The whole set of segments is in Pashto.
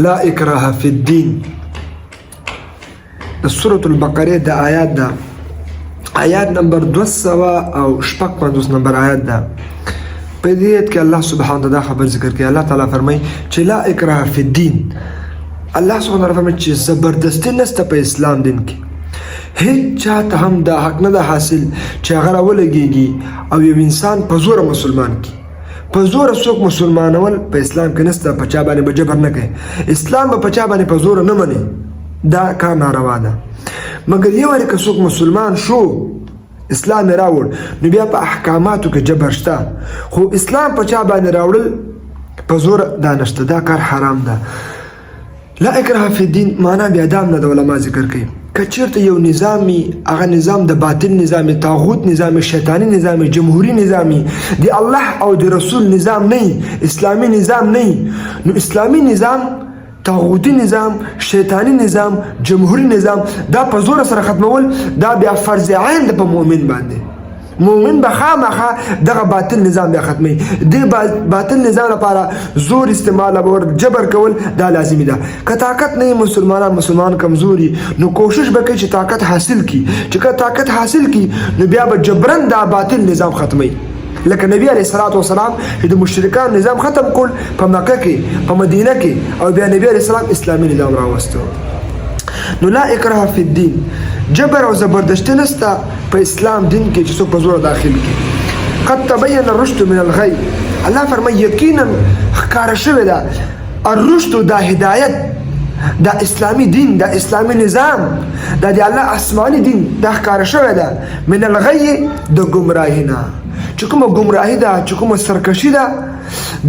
لا اکراه فی الدین د سورة البقره د آیات ده آیات نمبر 256 نمبر آیات ده په دې آیت کې الله سبحانه وتعالی خبر ذکر کوي. الله تعالی فرمایي چې لا اکراه فی الدین. الله سبحانه وتعالی فرمایي چې زبردستی نشته په اسلام دین کې. هیڅ چاته هم دا حق نه ده حاصل چې هغه راولګېږي او یو انسان په زوره مسلمان کړي. په زوره څوک مسلمانول په اسلام کې نشته. په چا باندې به جبر نه کوي. اسلام به په چا باندې په زوره نه مني. دا کار ناروا ده. مګر یو وارې که څوک مسلمان شو اسلام راوړ نو بیا په احکاماتو کې جبر شته. خو اسلام په چا باندې راوړل په زور دا نشته. دا کار حرام ده. لا اکراه فی الدین معنا بیا دا هم نه د علما ذکر کوي. که چېرته یو نظامي هغه نظام د باطل نظام طاغوت نظام شیطاني نظام جمهوري نظام د الله او د رسول نظام نه اسلامي نظام نه نو اسلامي نظام طاغوتی نظام شیطانی نظام جمهوری نظام دا په زور سره ختمول دا بیا فرض عین ده په مؤمن باندې. مؤمن به خامخا دغه باطل نظام بیا ختمي. د باطل نظام لپاره زور استعمال او جبر کول دا لازمي ده. که طاقت نه مسلمان کمزوري نو کوشش وکړي چې طاقت حاصل کړي. چې که طاقت حاصل کړي نو بیا به جبرن دا باطل نظام ختمي. لکه نبی علیه الصلاۃ والسلام چې د مشرکان نظام ختم کول په مکه کې په مدینه کې او بیا نبی علیه السلام اسلامي نظام راوستو. نو لا اکراه فی الدین جبر او زبردستی نشته په اسلام دین کې چې څوک په زور داخل کی. قد تبین الرشد من الغی. الله فرمایي یقینا ښکاره شوې ده الرشد دا هدایت دا اسلامی دین دا اسلامی نظام دا د الله آسمانی دین دا ښکاره شوې ده من الغی د ګمراهی نه. چې کومه ګمراهي ده چې کومه سرکشي ده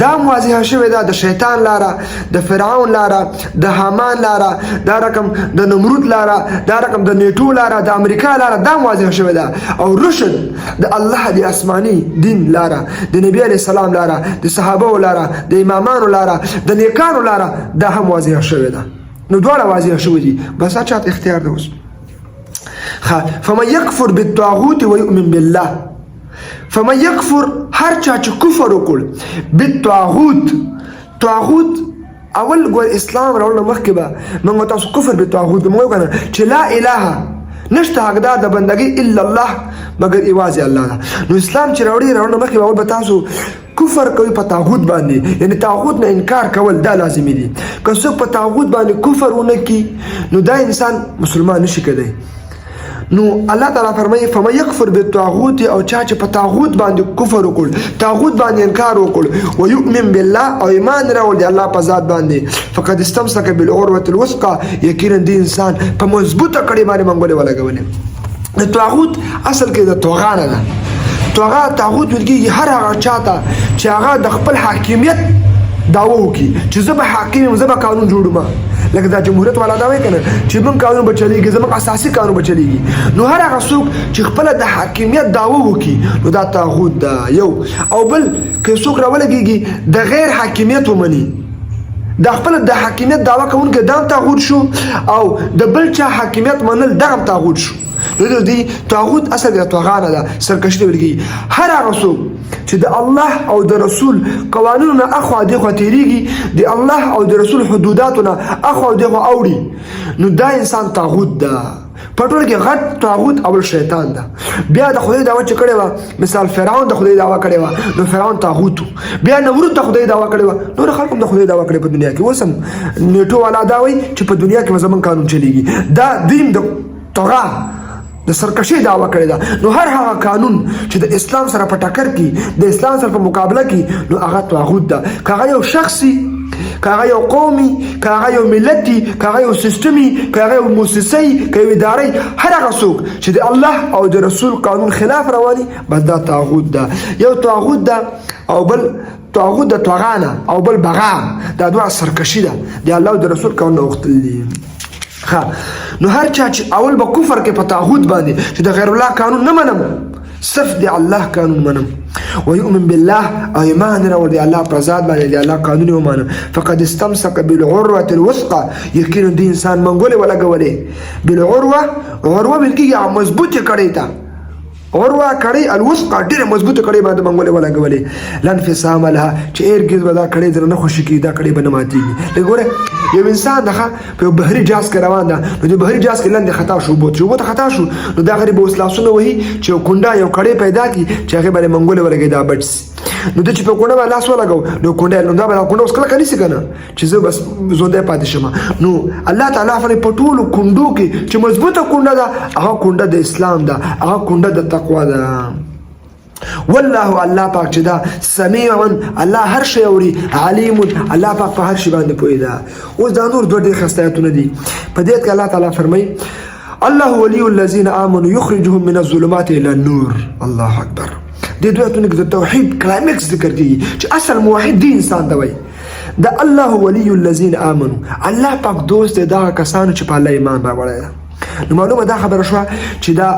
دا واضحه شوې ده. د شیطان لاره د فرعون لاره د حامان لاره دا رقم د نمرود لاره دا رقم د نیټو لاره د امریکا لاره دا واضحه شوې ده. او رشد د الله د آسماني دین لاره د نبی علیه السلام لاره د صحابه لاره د امامانو لاره د نیکانو لاره دا هم واضحه شوې ده. نو دواړه واضحه شوې دي. بس چاته اختیار ده اوس. فمن یکفر بالطاغوت ویؤمن بالله. فمن یکفر هر چا چې کفر وکړ بالطاغوت طاغوت اول ګور اسلام راوړل مخکې به موږ تاسو کفر بالطاغوت موږ کنه چې لا اله نشته حقدار د بندګۍ الا الله مگر یوازې الله ده. نو اسلام چې راوړل مخکې به اول تاسو کفر کوي په طاغوت باندې یعنی طاغوت نه انکار کول دا لازمي دي. که څوک په طاغوت باندې کفر ونه کړي نو دا انسان مسلمان نشي کېدی. نو الله تعالی فرمایي فمن یکفر بالطاغوت او چا چې په طاغوت باندې کفر وکړ طاغوت باندې انکار وکړ ويؤمن بالله او ایمان راوړ دی الله په ذات باندې فقد استمسك بالعروة الوثقى یقینا دې انسان په مضبوطه کړي باندې منګولې ولګولې. د طاغوت اصل کې د توغان ده. طاغوت ورګي هر هغه چاته چې هغه د خپل حاکمیت داوا وکړي چې زه به حاکم یم زه به قانون جوړوم. لکه دا جمهوریت والا دا وایي کنه چې موږ قانون به چلیږي زموږ اساسي قانون به چلیږي. نو هر هغه څوک چې خپله د حاکمیت دعوه وکړي نو دا طاغوت ده یو. او بل که څوک راولګېږي د غیر حاکمیت ومني د خپل د حاکمیت دعوه کوونکی دا هم طاغوت شو او د بل چا حاکمیت منل دا هم طاغوت شو. نو دی طاغوت اصل د توغانه ده سرکشي ته ویل کېږي. هر هغه څوک چې د الله او د رسول قوانینو نه اخوا دېخوا تېرېږي د الله او د رسول حدوداتو نه اخوا دېخوا اوړي نو دا انسان طاغوت ده. په ټول کې غټ طاغوت اول شیطان ده. بیا د خدای دعوه چې کړې وه مثال فرعون د خدای دعوه کړې وه نو فرعون طاغوت و. بیا نمرود د خدای دعوه کړې وه نور خلک هم د خدای دعوه کړې په دنیا کې. اوس هم نیټو والا دا وایي چې په دنیا کې به زموږ قانون چلیږي. دا دین د طغا د سرکشي دعوه کړې ده. نو هر هغه قانون چې د اسلام سره په ټکر کې د اسلام سره په مقابله کې نو هغه طاغوت ده. که هغه یو شخصي که هغه یو قومي که هغه یو ملتي که هغه یو سیستمي که هغه یو مؤسسي که یو ادارې هر هغه څوک چې د الله او د رسول قانون خلاف رواني بس دا طاغوت ده. یو طاغوت ده او بل طاغوت د طغانه او بل بغا دا دوه سرکشي ده د الله او د رسول قانون اوختل دي. نو هر چا چې اول به کفر کې په طاغوت باندې چې د غیر الله قانون نه منم صرف د الله قانون منم ويؤمن بالله او ایمان راوړ دی الله پر ذات باندې دی الله قانون ومانه فقد استمسك بالعروة الوثقى یقینا د انسان منګولې ولګولې بالعروه عروه بلکې مضبوطه کړی تا اور وا کړي الوثقه ډېره مضبوطه کړي باندې منګولې ولګولې لن فسام لها چې هرګز به دا کړي درنه خوشي کړي دا کړي به نه ماتېږي لږ ګوره یو انسان دغه په بحري جهاز کې روان ده نو د بحري جهاز کې لاندې خطا شو اوبو ته خطا شو نو دا غریب اوس لاسونه وهي چې یو کونډه یو کړی پیدا کړي چې هغې باندې منګولې ولګوي دا بټ سي نو د چې په کونډه باندې لاس ولګو نو کونډه نو دا به کونډه اوس کله کوي څه کنه چې زه بس زونده پاتې شم نو الله تعالی فرمایي په ټولو کونډو کې چې مضبوطه کونډه ده هغه کونډه د اسلام ده هغه کونډه د تقوا ده والله الله پاک چې دا سمیع الله هر شی اوري علیم الله پاک په هر شی باندې پوهی ده اوس دا نور دوه ډېر خستایتونه دي په دې کې الله تعالی فرمایي الله ولي الذين امنوا يخرجهم من الظلمات الى النور الله اکبر دې دوه اتونه کې د توحید کلایمکس ذکر کیږي چې اصل موحد دی انسان دی دا الله ولي الذين امنوا الله پاک دوست دا کسانو چې په الله ایمان راوړل نو معلومه دا خبره شو چې دا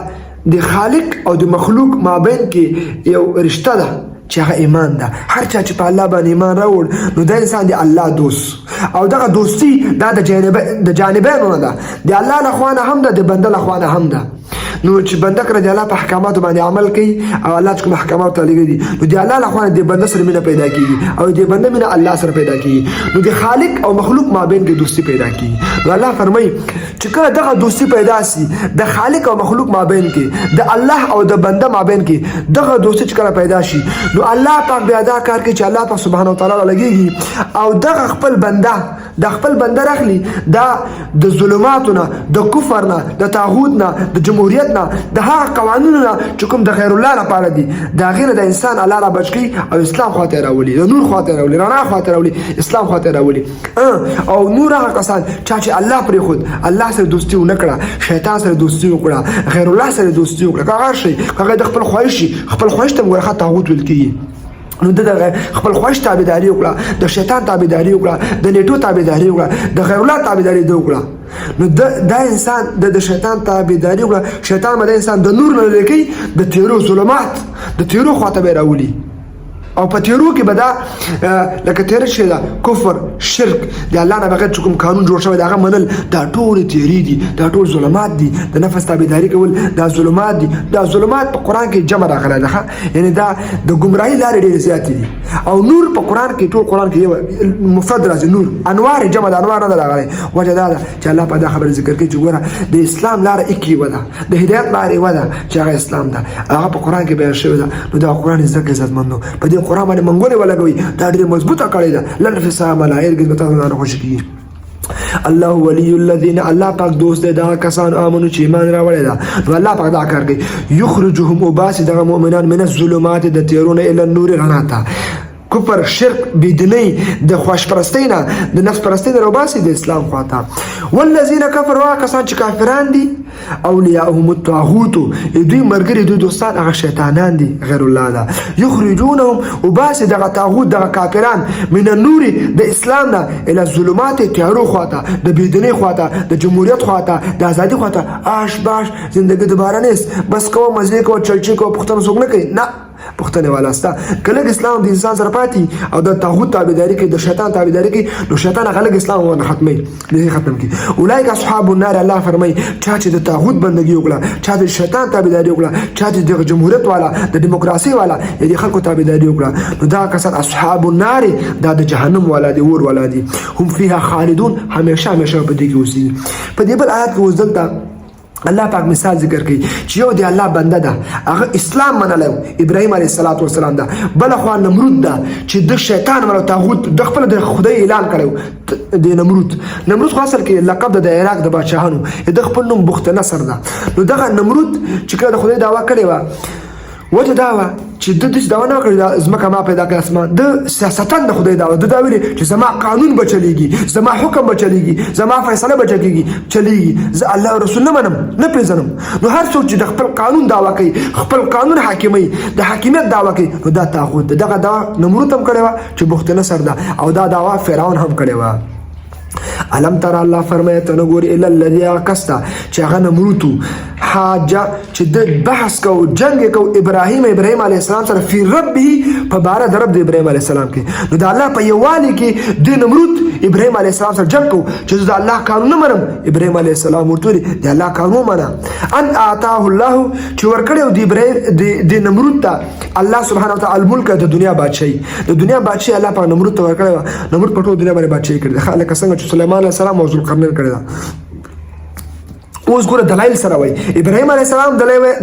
د خالق او د مخلوق مابین کې یو رشتہ ده چې هغه ایمان ده هر چا چې په الله باندې ایمان راوړ نو دا انسان دی الله دوست او دغه دوستی دا د جانبینو نه ده د الله له خوا نه هم ده د بنده له خوا نه هم ده نو چې بنده کړه د الله په احکاماتو باندې عمل کوي او الله چې کوم احکامات تعالی دي نو د الله له خوا نه د بنده سره مینه پیدا کیږي او د بنده مینه الله سره پیدا کیږي نو د خالق او مخلوق مابین کې دوستی پیدا کیږي نو الله فرمایي چې کله دغه دوستی پیدا سي د خالق او مخلوق مابین کې د الله او د بنده مابین کې دغه دوستی چې کله پیدا شي نو الله پاک بیا دا کار کوي چې الله پاک سبحانه وتعالى لګيږي او دغه خپل بنده د خپل بنده راخلي دا د ظلماتو نه د کفر نه د طاغوت نه د جمهوریت نه د هغه قوانینو نه چې کوم د غیر الله لپاره دي دا غیر د انسان الله را بچ کی او اسلام خاطر راولي د نور خاطر راولي رڼا خاطر راولي اسلام خاطر راولي او نور هغه کسان چې الله پرې خود الله سره دوستي ونکړه شیطان سره دوستي وکړه غیر الله سره دوستي وکړه هغه شي هغه د خپل خواهش ته ورخه طاغوت ویل کی نو د خپل خواهش تابعداري وکړه د شیطان تابعداري وکړه د نیټو تابعداري وکړه د غیر الله تابعداري وکړه نو دا انسان د شیطان تابعداري وکړه شیطان باندې انسان د نور نه لکې د تیرو ظلمات د تیرو خواته به راولي او په تیرو کې به دا لکه تیر شي دا کفر شرک د الله نه بغیر کوم قانون جوړ شوی دا منل دا ټول تیری دي دا ټول ظلمات دي د نفس تابعداري کول دا ظلمات دي دا ظلمات په قران کې جمع راغلی ده یعنی دا د گمراهی لارې ډېرې زیاتې دي او نور په قران کې ټول قران کې یو مفرد راځي نور انوار جمع د انوار نه راغلی وجه دا ده چې الله په دا خبره ذکر کوي چې ګوره د اسلام لار اکی ودا د هدایت لار ودا چې هغه اسلام ده هغه په قران کې بیان شوی ده نو دا قران زکه عزتمنو په دې قران باندې منګولې ولګوي دا ډېر مضبوطه کړی ده لن فسام لا هرګز به تاسو نه خوشي کیږي الله ولي الذين الله پاک دوست دی دا کسان امنو چې ایمان راوړی دا نو الله پاک دا کار کوي یخرجهم وباس دغه مؤمنان من الظلمات د تیرونه الى النور رڼا ته کفر شرک بيدني د خوش پرستی نه د نفس پرستی نه روباسي د اسلام خواته والذین کفروا کسان چې کافران دي اولیاءهم الطاغوت دوی مرګري دوی دوستان هغه شیطانان دي غیر الله ده یخرجونهم وباس دغه طاغوت دغه کافران من النور د اسلام نه الى الظلمات تیارو خواته د بيدني خواته د جمهوریت خواته د ازادي خواته آش باش زندگی دوباره نیست بس کوم مزه کو چلچی کو پختن څوک نه کوي نه پختنه والا ستا کله اسلام د انسان سره پاتې او د طاغوت تابعداري کوي د شیطان تابعداري کوي نو شیطان هغه اسلام ونه ختمي نه ختم کی اولئک اصحاب النار الله فرمای چا چې د طاغوت بندگی وکړه چا د شیطان تابعداري وکړه چا چې د جمهوریت والا د دیموکراسي والا د خلکو تابعداري وکړه نو دا کسان اصحاب النار دا د جهنم والا دي ور والا دي هم فيها خالدون همیشه په دې کې اوسي په دې بل آیات کې وزدلته الله پاک مثال ذکر کوي چې یو دی الله بنده ده هغه اسلام منلو ابراهيم عليه السلام ده بل خو نمرود ده چې د شیطان ولو طاغوت د خپل د خدای اعلان کړو د نمرود خو اصل کې لقب د عراق د بادشاهانو د خپل نوم بخت نصر ده نو دغه نمرود چې کله د خدای دعوا کړې و وجه دعوا چې د دې دعوا نه کړې زمکه ما پیدا کړ اسمان د سیاستن د خدای دعوا د دا ویلي چې زما قانون بچلېږي زما حکم بچلېږي زما فیصله چلېږي زه الله رسول نه منم نه پیژنم نو هر څوک چې د خپل قانون دعوا کوي خپل قانون حاکمي د حاکمیت دعوا کوي نو دا طاغوت دغه دعوا نمرود هم کړی و چې بخت نصر ده او دا دعوا فرعون هم کړی و علم تر الله فرمایته نو ګوري الا الذي قستا چې هغه نمرود حاجه چې د بحث کو جنگ کو ابراهیم علیه السلام سره فی ربه په بار د رب د ابراهیم علیه السلام کې نو د الله په یووالي کې د نمرود ابراهیم علیه السلام سره جنگ کو چې د الله قانون نه منم ابراهیم علیه السلام ورته د الله قانون منه ان اعطاه الله چې ورکړو د ابراهیم د نمرود ته الله سبحانه وتعالى الملک د دنیا بادشاہي د دنیا بادشاہي الله په نمرود ته ورکړو نمرود په ټول دنیا باندې بادشاہي کړی خلک څنګه چې سليمان علیه السلام او ذوالقرنین کړی اوس ګوره دلایل سره وای ابراهیم علیه السلام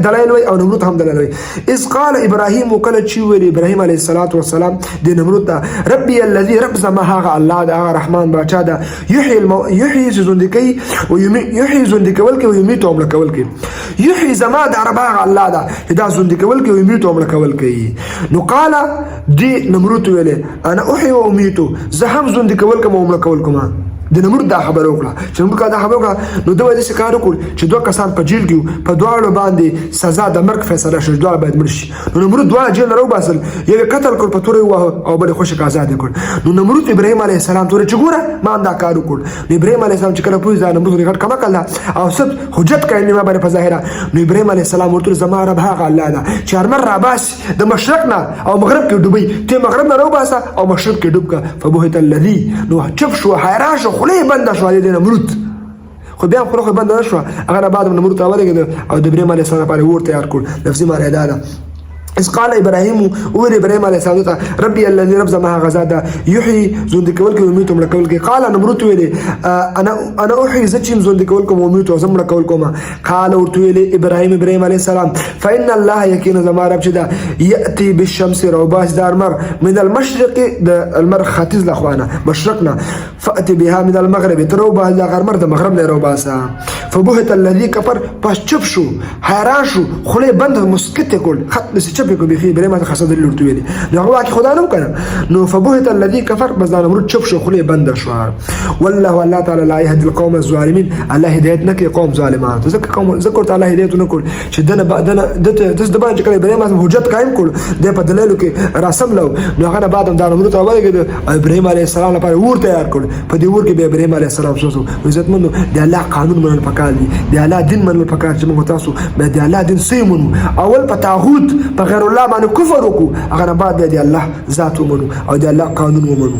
دلایل وای او نمرود هم دلایل وای اذ قال ابراهیم کله چې ویل ابراهیم علیه السلام د نمرود ته ربي الذي رب زما هغه الله د رحمان بچا ده یحیی زندگی او یحیی زندگی ولکه او یمیت او ملکولکه یحیی زما د رب هغه الله ده دا زندگی ولکه او یمیت او ملکولکه نو قال دی نمرود ویل انا احیی و امیت زه هم زندگی ولکه او ملکولکم د نمرود دا خبر وکړه چې نمرود دا خبر وکړه نو دوی دې کار وکړ چې دوه کسان په جیل کې په دواړو باندې سزا د مرګ فیصله شوه دواړه باید مړ شي نو نمرود دواړه جیل نه راوباسل یو قتل کړ په تورې ووهه او بل خوشک آزاد کړ نو نمرود ابراهیم علیه السلام تورې چې ګوره ما دا کار وکړ نو ابراهیم علیه السلام چې کله پوه ځان نمرود غټ کما کړه او ست حجت کوي ما باندې په ظاهره نو ابراهیم علیه السلام ورته زما رب هغه الله ده چې هر راباس د مشرق نه او مغرب کې ډوبي ته مغرب نه راوباسه او مشرق کې ډوب کا فبهت الذي نو چپ شو حیران شو خله بند شو د نمرود خو بیا خو بند نه شو هغه بعد نمرود ته ورغی او د ابراهیم علیه السلام لپاره ور تیار کړ لفظي معنی دا ده إذ قال إبراهيم وين إبراهيم عليه السلام ربي الذي رب زما غزادا يحيي زندك ولكم ويميتم لكولك قال نمرود ويلي أنا أحيي زتشم زندك ولكم ويميت وزم لكولكم قال ورتويلي إبراهيم عليه السلام فإن الله يكين زما رب شدا يأتي بالشمس روباس دار مر من المشرق المر خاتز لأخوانا مشرقنا فأتي بها من المغرب تروباس دار مر المغرب لروباسا فبهت الذي كفر باش شو حيران شو خلي بند مسكت يقول خط چپې کو بيخي بلې ما ته خاصه دلیل ورته ویلي نو هغه واکه خدا نه وکړه نو فبهت الذي كفر بس دا نمرود چپ شو خله بند شو والله الله تعالی لا يهدي القوم الظالمين الله هدایت نه کوي قوم ظالمان ځکه قوم ذکر تعالی هدایت نه کول چې دنه د باندې کله بلې ما حجت قائم کړ د په دلیل کې رسم لو نو هغه بعد دا نمرود راوړی ابراهيم عليه السلام لپاره ور تیار کړ په دې ور کې به ابراهيم عليه السلام سوسو عزت مند د الله قانون منل پکار دي د الله دین منل پکار چې موږ تاسو به د الله دین سیمون اول په طاغوت غیر الله باندې کفر وکړو هغه بعد د الله ذات ومنو او د الله قانون ومنو